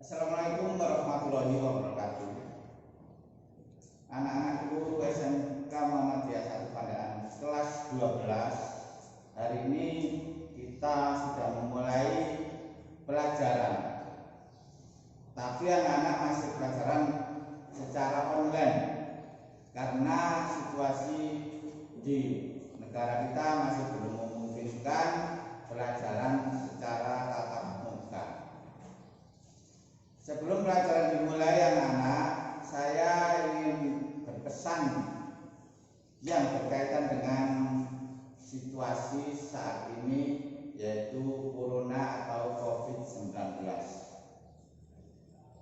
Assalamualaikum warahmatullahi wabarakatuh. Anak-anakku SMK Muhammadiyah 1 Pandaan kelas 12. Hari ini kita sudah memulai pelajaran. Tapi anak-anak masih pelajaran secara online karena situasi di negara kita masih belum memungkinkan pelajaran secara tatap muka. Sebelum pelajaran dimulai anak-anak, saya ingin berpesan yang berkaitan dengan situasi saat ini, yaitu Corona atau COVID-19.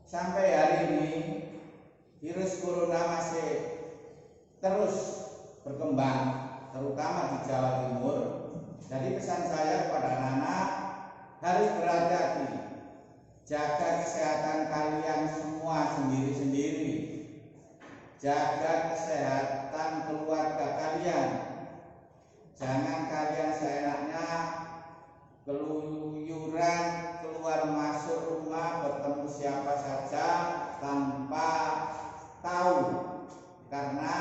Sampai hari ini virus Corona masih terus berkembang, terutama di Jawa Timur. Jadi pesan saya kepada anak-anak harus berhati-hati. Jaga kesehatan kalian semua sendiri-sendiri. Jaga kesehatan keluarga kalian. Jangan kalian seenaknya keluyuran keluar masuk rumah bertemu siapa saja tanpa tahu. Karena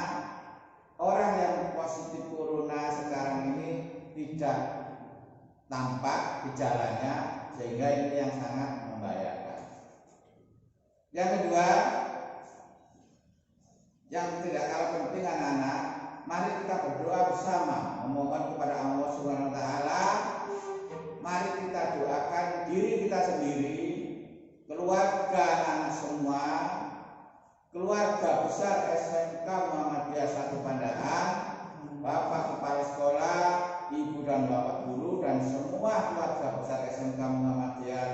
orang yang positif Corona sekarang ini tidak tampak gejalanya, sehingga ini yang sangat membahayakan. Yang kedua, yang tidak kalah penting anak-anak, mari kita berdoa bersama, memohon kepada Allah Subhanahu wa taala. Mari kita doakan diri kita sendiri, keluarga anak semua, keluarga besar SMK Muhammadiyah 1 Pandaan, Bapak Kepala Sekolah, Ibu dan Bapak Guru, dan semua keluarga besar SMK Muhammadiyah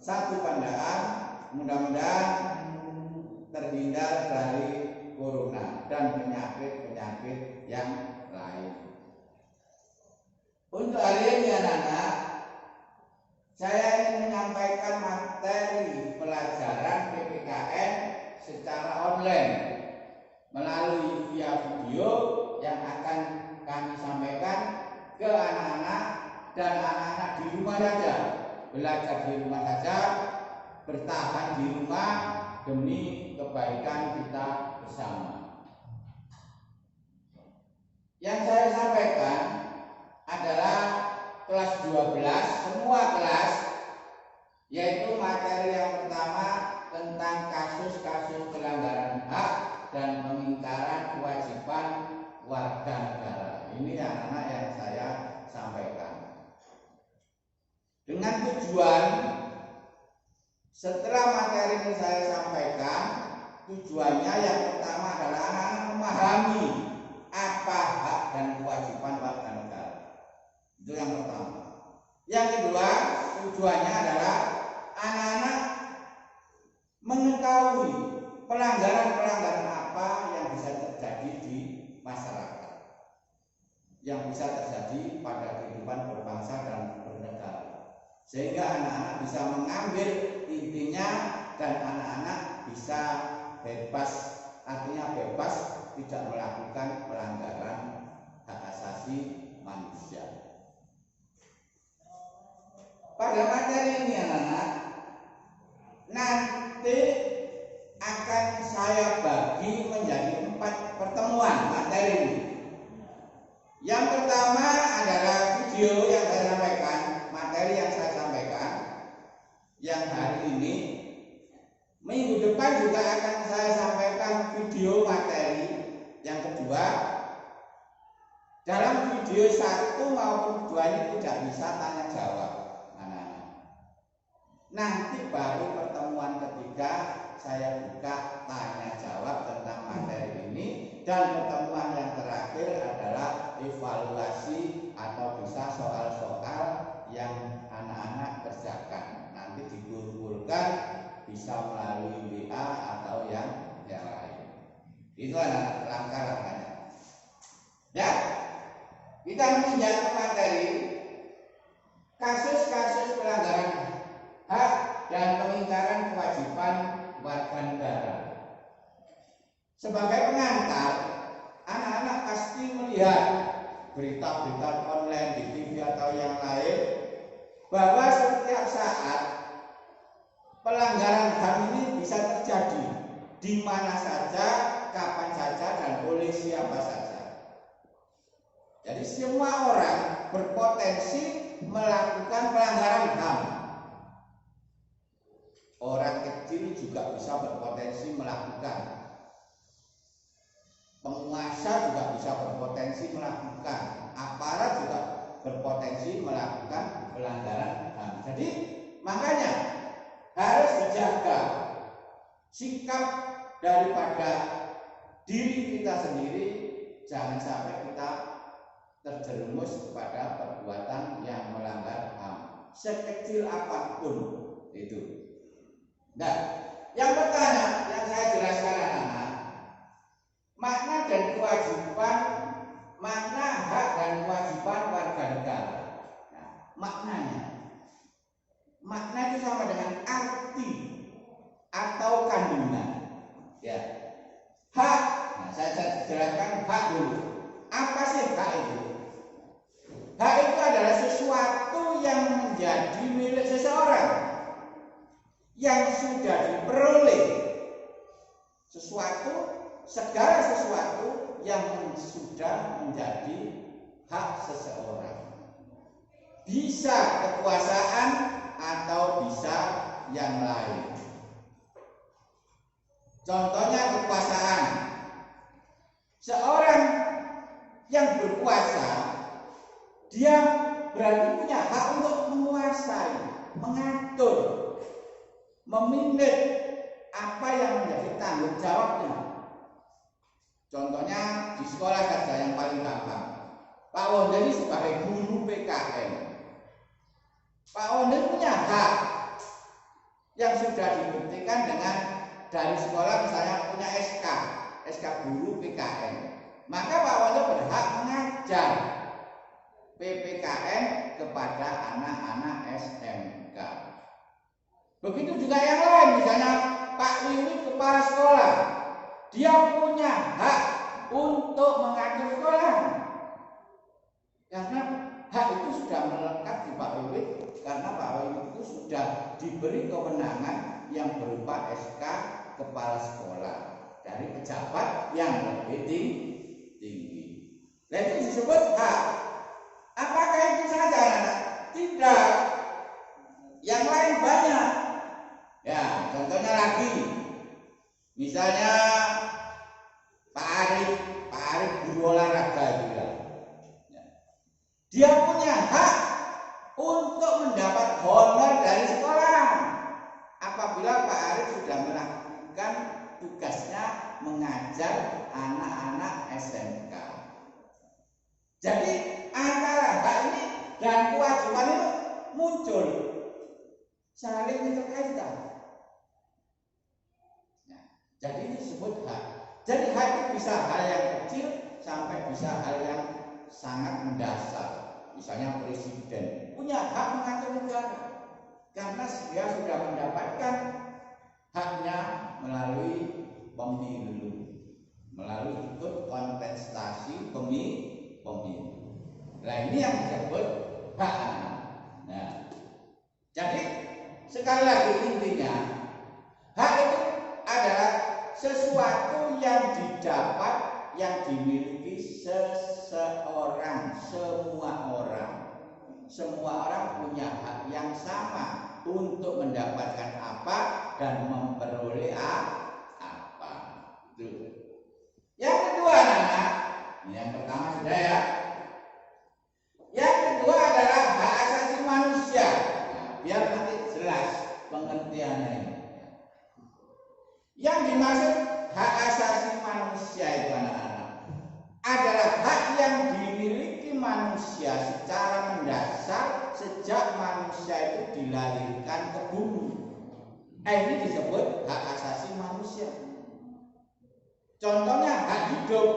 1 Pandaan, mudah-mudahan terhindar dari Corona dan penyakit-penyakit yang lain. Untuk hari ini anak-anak, saya ingin menyampaikan materi pelajaran PPKN secara online melalui via video yang akan kami sampaikan ke anak-anak, dan anak-anak di rumah saja, belajar di rumah saja, bertahan di rumah demi kebaikan kita bersama. Yang saya sampaikan adalah kelas 12, semua kelas, yaitu materi yang pertama tentang kasus-kasus pelanggaran hak dan pengingkaran kewajiban warga negara. Ini anak-anak yang saya sampaikan. Dengan tujuan, setelah materi ini saya sampaikan, tujuannya yang pertama adalah anak-anak memahami apa hak dan kewajiban warga negara. Itu yang pertama. Yang kedua, tujuannya adalah anak-anak mengetahui pelanggaran-pelanggaran apa yang bisa terjadi di masyarakat, yang bisa terjadi pada kehidupan berbangsa dan bernegara, sehingga anak-anak bisa mengambil intinya dan anak-anak bisa bebas, artinya bebas tidak melakukan pelanggaran hak asasi manusia. Pada materi ini anak-anak, nanti akan saya bagi menjadi 4 pertemuan materi ini. Yang pertama adalah video yang saya sampaikan, materi yang saya sampaikan yang hari ini. Minggu depan juga akan saya sampaikan video materi yang kedua. Dalam video 1 maupun 2 ini tidak bisa tanya jawab anak-anak. Nanti baru pertemuan ketiga saya buka tanya jawab tentang materi ini, dan pertemuan yang terakhir adalah evaluasi atau bisa soal-soal yang anak-anak kerjakan. Nanti dikumpulkan bisa melalui WA atau yang lain. Itu adalah langkah-langkahnya. Ya, kita menginjak ke materi kasus-kasus pelanggaran hak dan pengingkaran kewajiban warga negara. Sebagai pengantar, anak-anak pasti melihat berita-berita online di TV atau yang lain bahwa setiap saat pelanggaran HAM ini bisa terjadi di mana saja, kapan saja, dan oleh siapa saja. Jadi semua orang berpotensi melakukan pelanggaran HAM. Orang kecil juga bisa berpotensi melakukan. Penguasa juga bisa berpotensi melakukan. Aparat juga berpotensi melakukan pelanggaran HAM. Jadi makanya harus dijaga sikap daripada diri kita sendiri, jangan sampai kita terjerumus kepada perbuatan yang melanggar HAM sekecil apapun itu. Nah, yang pertama yang saya jelaskan anak-anak, makna dan kewajiban, makna hak dan kewajiban warga negara. Nah, makna itu sama dengan arti atau kandungan. Ya, hak. Nah, saya jelaskan hak dulu. Apa sih hak itu? Hak itu adalah sesuatu yang menjadi milik seseorang, yang sudah diperoleh, segala sesuatu yang sudah menjadi hak seseorang. Bisa kekuasaan atau bisa yang lain. Contohnya kekuasaan. Seorang yang berkuasa, dia berarti punya hak untuk menguasai, mengatur, memilih apa yang menjadi tanggung jawabnya. Contohnya di sekolah saja yang paling gampang. Pak Wonde ini sebagai guru PKN. Pak Wonde punya hak yang sudah dibuktikan dengan dari sekolah, misalnya punya SK guru PKN. Maka Pak Wonde berhak mengajar PPKN kepada anak-anak SMK. Begitu juga yang lain, misalnya Pak Wiwi kepala sekolah, dia punya hak untuk mengatur sekolah. Karena hak itu sudah melekat di Pak Wiwi, karena Pak Wiwi itu sudah diberi kewenangan yang berupa SK kepala sekolah dari pejabat yang lebih tinggi. Nah, itu disebut hak. Apakah itu saja, anak? Tidak. Yang lain banyak. Ya, contohnya lagi, misalnya Pak Arif guru olahraga juga. Dia punya hak untuk mendapat honor dari sekolah apabila Pak Arif sudah melakukan tugasnya mengajar anak-anak SMK. Jadi antara hak ini dan kewajiban itu muncul saling terkaitan. Jadi ini disebut hak. Jadi hak itu bisa hal yang kecil sampai bisa hal yang sangat mendasar. Misalnya presiden punya hak mengatur negara karena dia sudah mendapatkan haknya melalui pemilu, melalui ikut kontestasi pemilu. Nah, ini yang disebut hak. Nah, jadi sekali lagi intinya, hak itu adalah sesuatu yang didapat, yang dimiliki seseorang, semua orang punya hak yang sama untuk mendapatkan apa dan memperoleh apa. Itu. Yang kedua, anak, yang pertama sudah ya. Yang kedua adalah hak asasi manusia. Nah, biar nanti jelas pengertiannya ini. Yang dimaksud hak asasi manusia itu, anak-anak, adalah hak yang dimiliki manusia secara mendasar sejak manusia itu dilahirkan ke bumi. Ini disebut hak asasi manusia. Contohnya hak hidup.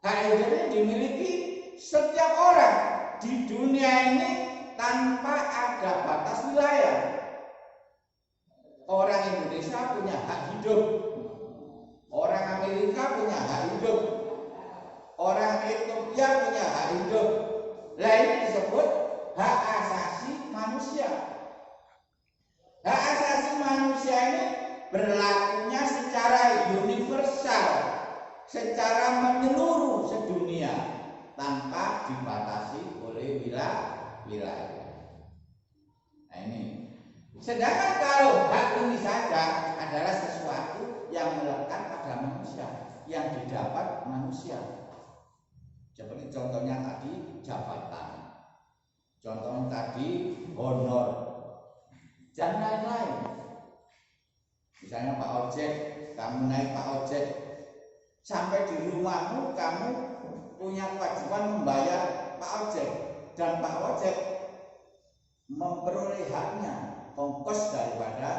Hak hidup ini dimiliki setiap orang di dunia ini tanpa ada batas wilayah. Orang Indonesia punya hak hidup, orang Amerika punya hak hidup, orang Ethiopia punya hak hidup. Nah, ini disebut hak asasi manusia. Hak asasi berlakunya secara universal, secara menyeluruh sedunia tanpa dibatasi oleh wilayah. Nah ini. Sedangkan kalau hak ini saja adalah sesuatu yang melekat pada manusia, yang didapat manusia. Seperti contohnya tadi jabatan, contohnya tadi honor, dan lain-lain. Misalnya Pak Ojek, kamu naik Pak Ojek, sampai di rumahmu kamu punya kewajiban membayar Pak Ojek, dan Pak Ojek memperoleh haknya, ongkos daripada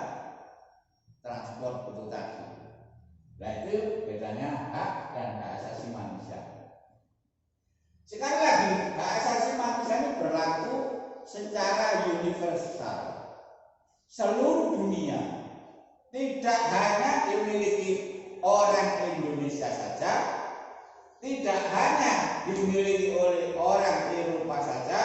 transport itu tadi. Nah itu bedanya hak dan hak asasi manusia. Sekali lagi, hak asasi manusia ini berlaku secara universal, seluruh dunia. Tidak hanya dimiliki orang Indonesia saja, tidak hanya dimiliki oleh orang Eropa saja,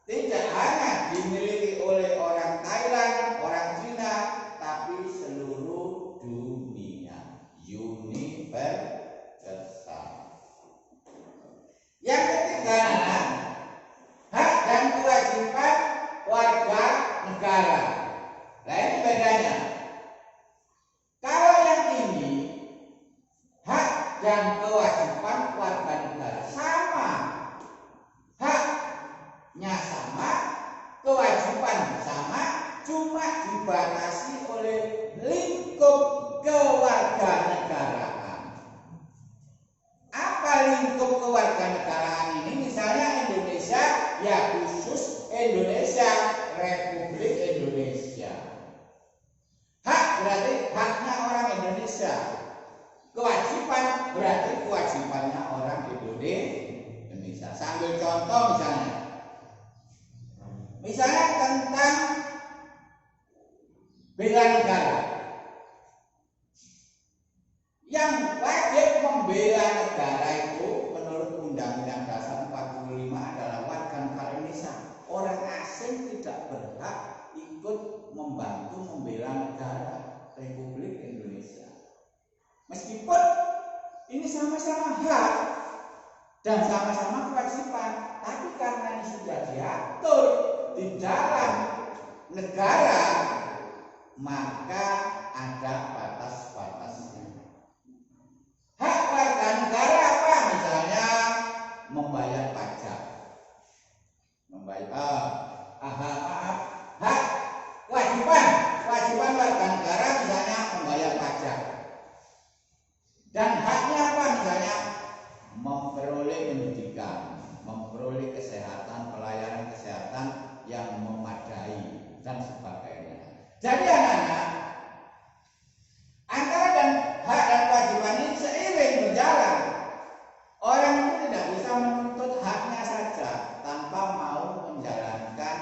tidak hanya dimiliki oleh orang Thailand, orang Cina, tapi seluruh dunia, universal. Yang ketiga, hak dan kewajiban warga negara. Nah ini bedanya. Kalau yang ini hak dan kewajiban warga negara sama, haknya sama, kewajiban sama, cuma dibatasi oleh lingkup kewarganegaraan. Apa lingkup kewarganegaraan ini? Misalnya Indonesia, ya khusus Indonesia, Republik Indonesia. Hak berarti haknya orang Indonesia. Kewajiban berarti kewajibannya orang Indonesia. Sambil contoh misalnya tentang bela negara. Yang wajib membela negara itu menurut Undang-Undang Dasar 45 adalah warga negara Indonesia. Orang asing tidak berhak ikut membantu membela negara Republik Indonesia. Meskipun ini sama-sama hak dan sama-sama kewajiban, tapi karena ini sudah diatur di dalam negara, maka ada batas-batasnya. Hak warga negara apa? Misalnya membayar pajak, hak kewajiban warga negara misalnya membayar pajak, dan haknya apa? Misalnya memperoleh pendidikan, memperoleh kesehatan, pelayanan kesehatan yang memadai dan sebagainya. Jadi anak-anak, antara dan hak dan kewajiban ini seiring berjalan. Orang itu tidak bisa menuntut haknya saja tanpa mau menjalankan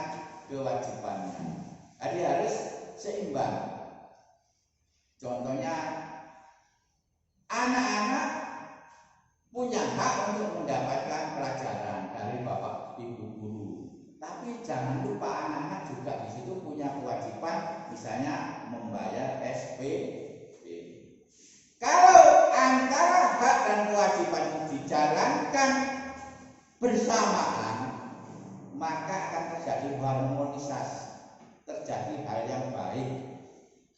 kewajibannya. Jadi harus seimbang. Contohnya, anak-anak punya hak untuk mendapatkan pelajaran dari bapak ibu guru. Tapi jangan lupa anak-anak juga di situ punya kewajiban, misalnya membayar SPP. Kalau antara hak dan kewajiban dijalankan bersamaan, maka akan terjadi harmonisasi, terjadi hal yang baik.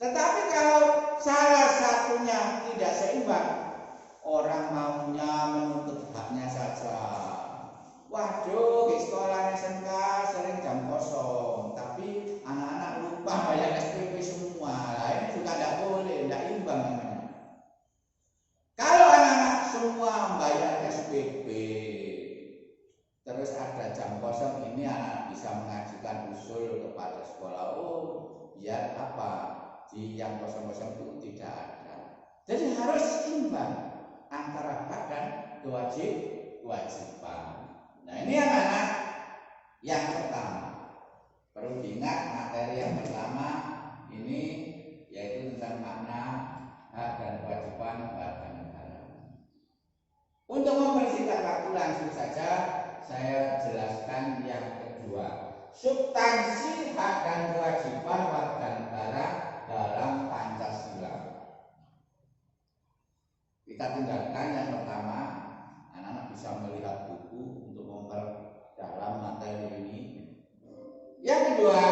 Tetapi kalau salah satunya tidak seimbang, orang maunya menuntut haknya saja. Waduh, di sekolah SMK sering jam kosong, tapi anak-anak lupa bayar SPP semua. Nah, ini juga tidak boleh, tidak imbang namanya. Kalau anak-anak semua membayar SPP, terus ada jam kosong, ini anak bisa mengajukan usul kepada sekolah. Oh, biar apa? Di yang kosong-kosong itu tidak ada. Jadi harus imbang antara hak dan kewajiban. Nah ini anak-anak yang pertama, perlu diingat materi yang pertama ini yaitu tentang makna hak dan kewajiban warga negara. Untuk mempersingkat waktu langsung saja saya jelaskan yang kedua, substansi hak dan kewajiban warga negara dalam Pancasila. kedua,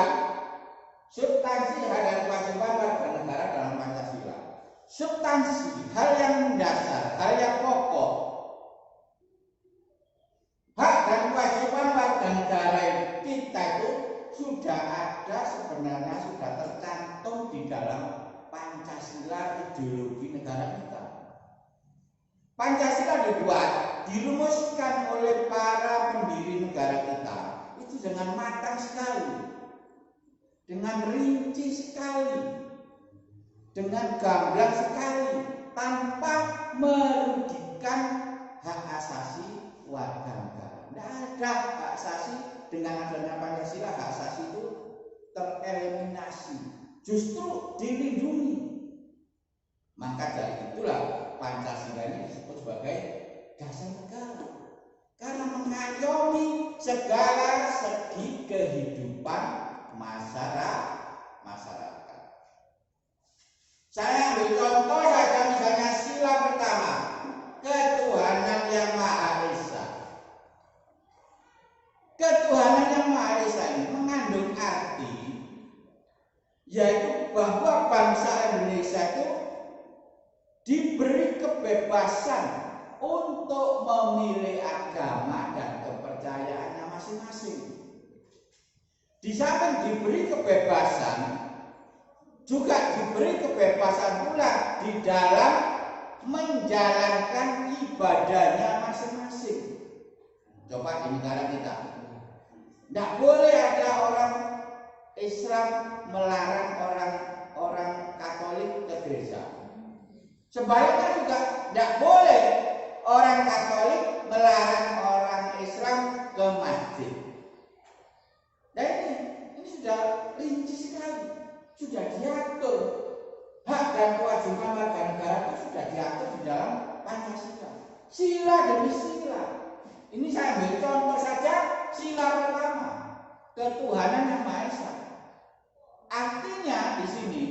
substansi hal dan kewajiban warga negara dalam Pancasila. Substansi, hal yang mendasar, hal yang pokok. Hak dan kewajiban warga negara kita itu sudah ada sebenarnya, sudah tercantum di dalam Pancasila, ideologi negara kita. Pancasila dibuat, dirumuskan oleh para pendiri negara kita itu dengan matang sekali, dengan rinci sekali, dengan gamblang sekali, tanpa merugikan hak asasi warga negara. Tidak ada hak asasi, dengan adanya Pancasila hak asasi itu tereliminasi, justru dilindungi. Maka dari itulah Pancasila ini disebut sebagai dasar negara, karena mengayomi segala segi kehidupan masyarakat. Saya ambil contoh saja, misalnya sila pertama, ketuhanan yang Maha Esa. Ketuhanan yang Maha Esa ini mengandung arti yaitu bahwa bangsa Indonesia itu diberi kebebasan untuk memilih agama dan kepercayaannya masing-masing. Di samping diberi kebebasan, juga diberi kebebasan pula di dalam menjalankan ibadahnya masing-masing. Coba di negara kita, tidak boleh ada orang Islam melarang orang Katolik ke gereja. Sebaliknya juga tidak boleh orang Katolik melarang orang Islam ke masjid. Dan ini sudah rinci sekali, sudah diatur. Hak dan kewajiban warga negara itu sudah diatur di dalam Pancasila. Sila demi sila. Ini saya ambil contoh saja, sila pertama, ketuhanan yang Maha Esa. Artinya di sini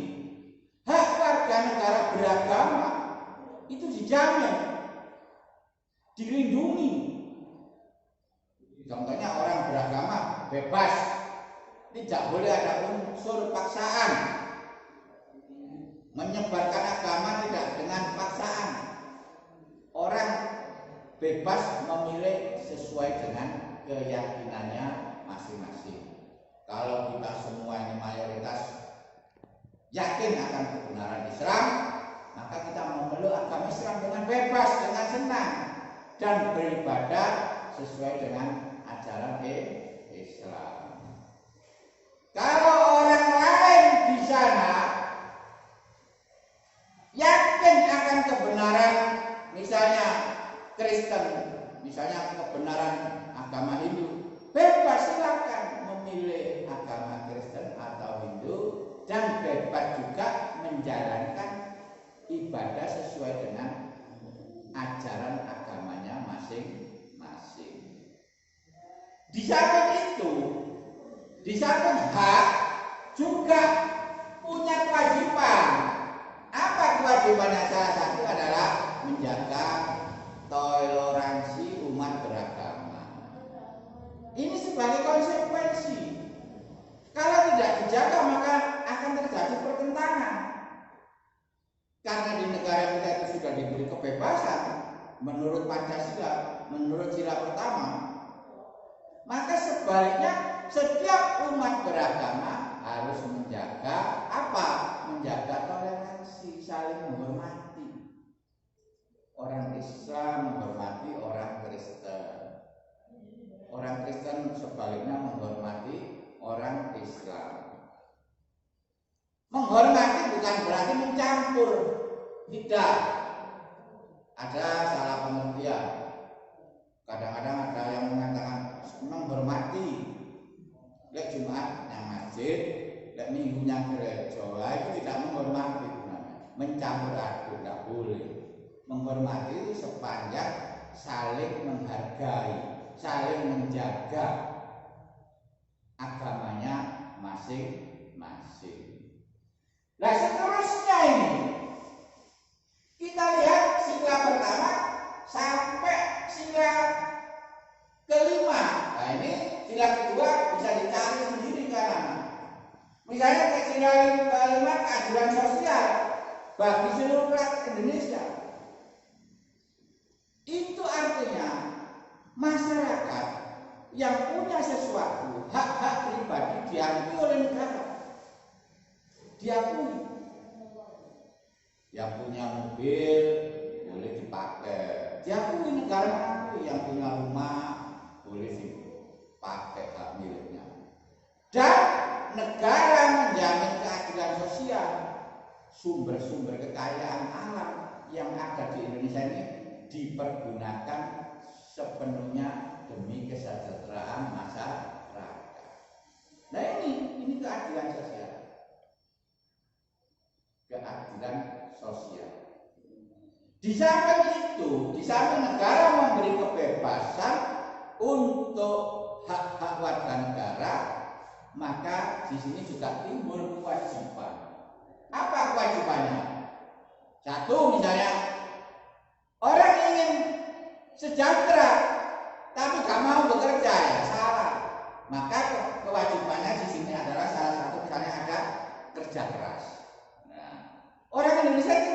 hak warga negara beragama itu dijamin, dilindungi. Contohnya orang beragama bebas, tidak boleh ada unsur paksaan, menyebarkan agama tidak dengan paksaan. Orang bebas memilih sesuai dengan keyakinannya masing-masing. Kalau kita semua ini mayoritas yakin akan kebenaran Islam, maka kita memeluk agama Islam dengan bebas, dengan senang, dan beribadah sesuai dengan ajaran Islam. Kalau orang lain di sana yakin akan kebenaran, misalnya Kristen, misalnya kebenaran agama Hindu, bebas, silakan memilih agama Kristen atau Hindu, dan bebas juga menjalankan ibadah sesuai dengan ajaran agamanya masing-masing. Di samping itu, di samping hak juga punya kewajiban. Apa kewajibannya? Salah satu adalah menjaga toleransi umat beragama. Ini sebagai konsekuensi. Kalau tidak dijaga maka akan terjadi pertentangan. Karena di negara kita itu sudah diberi kebebasan menurut Pancasila, menurut sila pertama, maka sebaliknya setiap umat beragama harus menjaga apa? Menjaga toleransi, saling menghormati. Orang Islam menghormati orang Kristen. Orang Kristen sebaliknya menghormati orang Islam. Menghormati bukan berarti mencampur. Tidak. Ada salah pengertian. Kadang-kadang ada yang mengatakan menghormati. Lek Jumat yang masjid, lek Minggu yang gereja, itu tidak menghormati. Mencampur aduk, tidak boleh. Menghormati itu sepanjang saling menghargai, saling menjaga agamanya masing-masing. Nah seterusnya ini kita lihat sila pertama sampai sila kelima. Nah ini sila kedua bisa dicari sendiri kan. Misalnya sila kelima keadilan sosial bagi seluruh rakyat Indonesia. Itu artinya masyarakat yang punya sesuatu, hak-hak pribadi diakui oleh negara. Diakui. Yang punya mobil boleh dipakai. Diakui, negara mengakui. Yang punya rumah boleh dipakai hak miliknya. Dan negara menjamin keadilan sosial. Sumber-sumber kekayaan alam yang ada di Indonesia ini dipergunakan sepenuhnya demi kesejahteraan masyarakat. Nah ini keadilan sosial. Keadilan sosial. Di samping itu, di samping negara memberi kebebasan untuk hak-hak warga negara, maka di sini juga timbul kewajiban. Apa kewajibannya? Satu, misalnya orang ingin sejahtera tapi gak mau bekerja, ya salah. Maka kewajibannya di sini adalah salah satu misalnya ada kerja keras. Orang Indonesia itu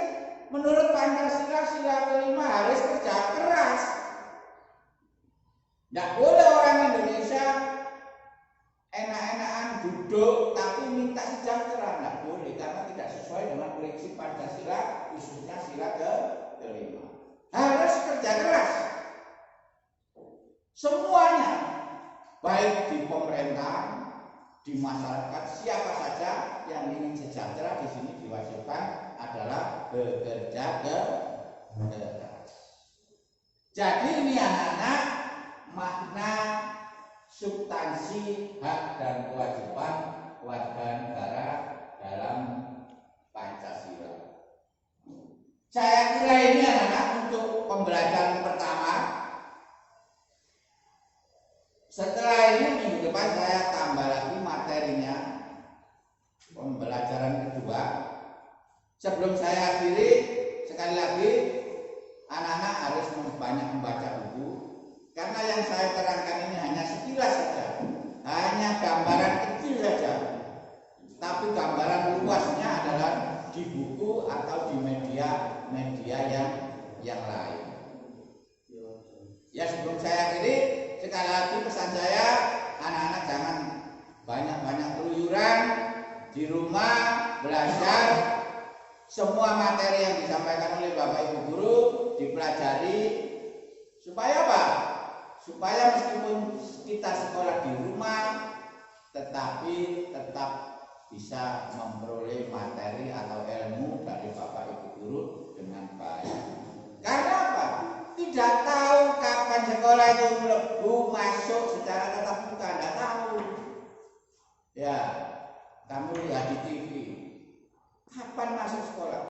menurut Pancasila sila kelima harus kerja keras. Tidak boleh orang Indonesia enak-enakan duduk tapi minta sejahtera. Tidak boleh, karena tidak sesuai dengan prinsip Pancasila, khususnya sila kelima. Harus kerja keras. Semuanya, baik di pemerintahan, di masyarakat, siapa saja yang ingin sejahtera di sini diwajibkan adalah bekerja keras. Jadi ini anak-anak makna substansi hak dan kewajiban warga negara dalam Pancasila. Saya kira ini anak-anak untuk pembelajaran pertama. Setelah ini minggu depan saya tambah lagi materinya, pembelajaran kedua. Sebelum saya akhiri, sekali lagi anak-anak harus banyak membaca buku, karena yang saya terangkan ini hanya sekilas saja, hanya gambaran kecil saja, tapi gambaran luasnya adalah di buku atau di media yang lain. Ya, sebelum saya akhiri, sekali lagi pesan saya, anak-anak jangan banyak-banyak keluyuran di rumah, belajar. Semua materi yang disampaikan oleh Bapak Ibu Guru dipelajari supaya apa? Supaya meskipun kita sekolah di rumah, tetapi tetap bisa memperoleh materi atau ilmu dari Bapak Ibu Guru dengan baik. Karena apa? Tidak tahu kapan sekolah itu masuk secara tatap muka, tidak tahu. Ya, kamu lihat di TV. Kapan masuk sekolah?